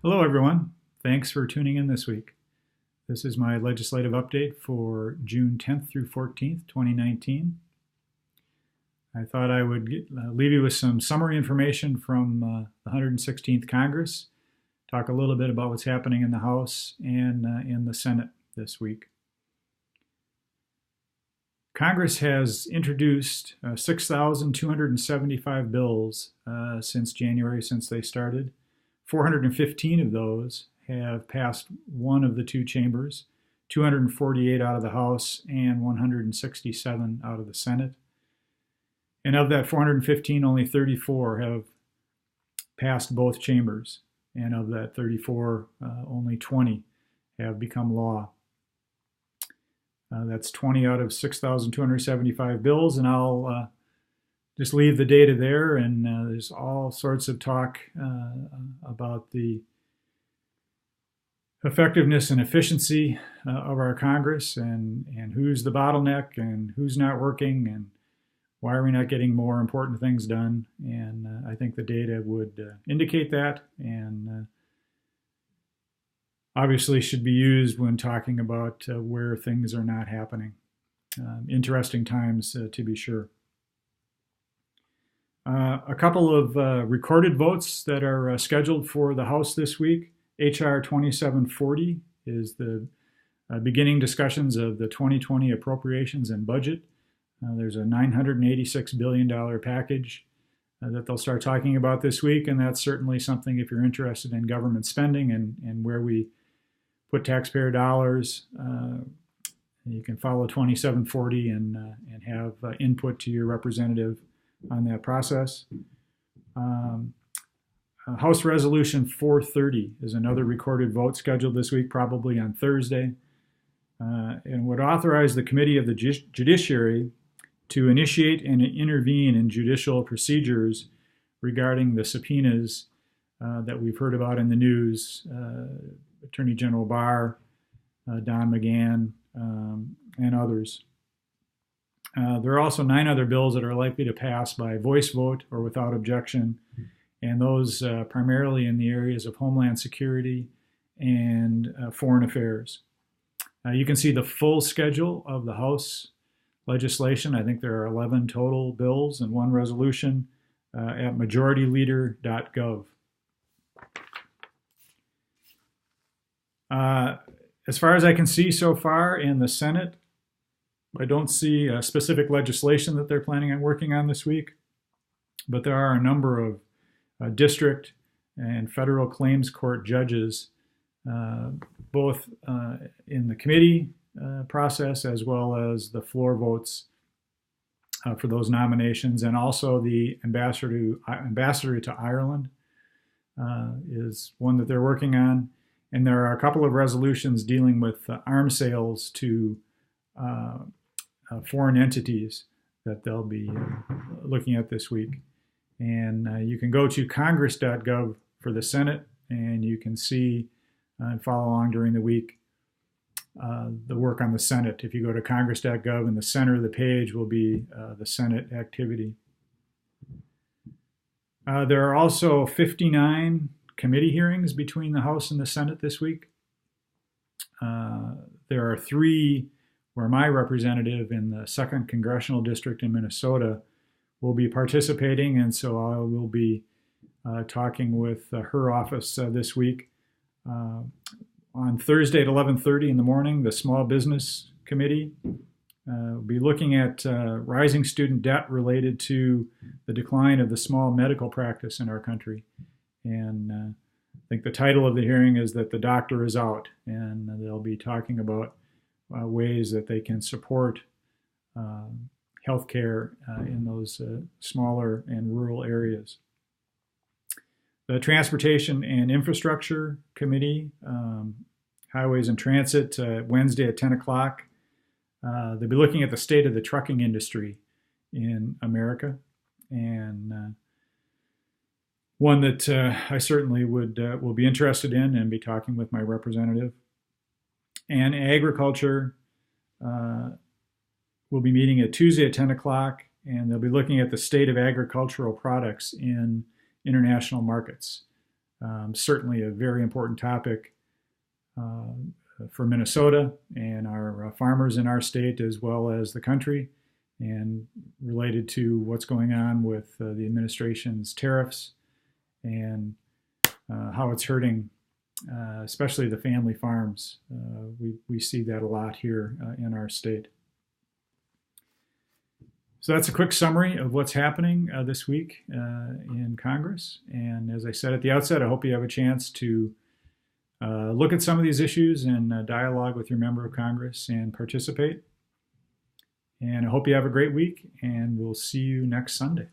Hello, everyone. Thanks for tuning in this week. This is my legislative update for June 10th through 14th, 2019. I thought I would leave you with some summary information from the 116th Congress, talk a little bit about what's happening in the House and in the Senate this week. Congress has introduced 6,275 bills since January, since they started. 415 of those have passed one of the two chambers, 248 out of the House and 167 out of the Senate. And of that 415, only 34 have passed both chambers. And of that 34, only 20 have become law. That's 20 out of 6,275 bills, and I'll just leave the data there, and there's all sorts of talk about the effectiveness and efficiency of our Congress and who's the bottleneck and who's not working and why are we not getting more important things done. And I think the data would indicate that, and obviously should be used when talking about where things are not happening. Interesting times to be sure. A couple of recorded votes that are scheduled for the House this week. H.R. 2740 is the beginning discussions of the 2020 appropriations and budget. There's a $986 billion package that they'll start talking about this week, and that's certainly something if you're interested in government spending and where we put taxpayer dollars. You can follow 2740 and have input to your representative on that process. House Resolution 430 is another recorded vote scheduled this week, probably on Thursday, and would authorize the Committee of the Judiciary to initiate and intervene in judicial procedures regarding the subpoenas that we've heard about in the news. Attorney General Barr, Don McGahn, and others. There are also 9 other bills that are likely to pass by voice vote or without objection, and those primarily in the areas of Homeland Security and Foreign Affairs. You can see the full schedule of the House legislation. I think there are 11 total bills and 1 resolution at majorityleader.gov. As far as I can see so far in the Senate, I don't see a specific legislation that they're planning on working on this week, but there are a number of district and federal claims court judges, both in the committee process as well as the floor votes for those nominations, and also the ambassador to Ireland is one that they're working on. And there are a couple of resolutions dealing with arms sales to foreign entities that they'll be looking at this week. And you can go to congress.gov for the Senate, and you can see and follow along during the week the work on the Senate. If you go to congress.gov, in the center of the page will be the Senate activity. There are also 59 committee hearings between the House and the Senate this week. There are 3 where my representative in the 2nd Congressional District in Minnesota will be participating, and so I will be talking with her office this week. On Thursday at 11:30 in the morning, the Small Business Committee will be looking at rising student debt related to the decline of the small medical practice in our country. And I think the title of the hearing is that the doctor is out, and they'll be talking about ways that they can support healthcare in those smaller and rural areas. The Transportation and Infrastructure Committee, Highways and Transit, Wednesday at 10 o'clock. They'll be looking at the state of the trucking industry in America, and one that I certainly will be interested in and be talking with my representative. And Agriculture will be meeting at Tuesday at 10 o'clock, and they'll be looking at the state of agricultural products in international markets. Certainly a very important topic for Minnesota and our farmers in our state as well as the country, and related to what's going on with the administration's tariffs and how it's hurting especially the family farms. We see that a lot here in our state. So that's a quick summary of what's happening this week in Congress. And as I said at the outset, I hope you have a chance to look at some of these issues and dialogue with your member of Congress and participate. And I hope you have a great week, and we'll see you next Sunday.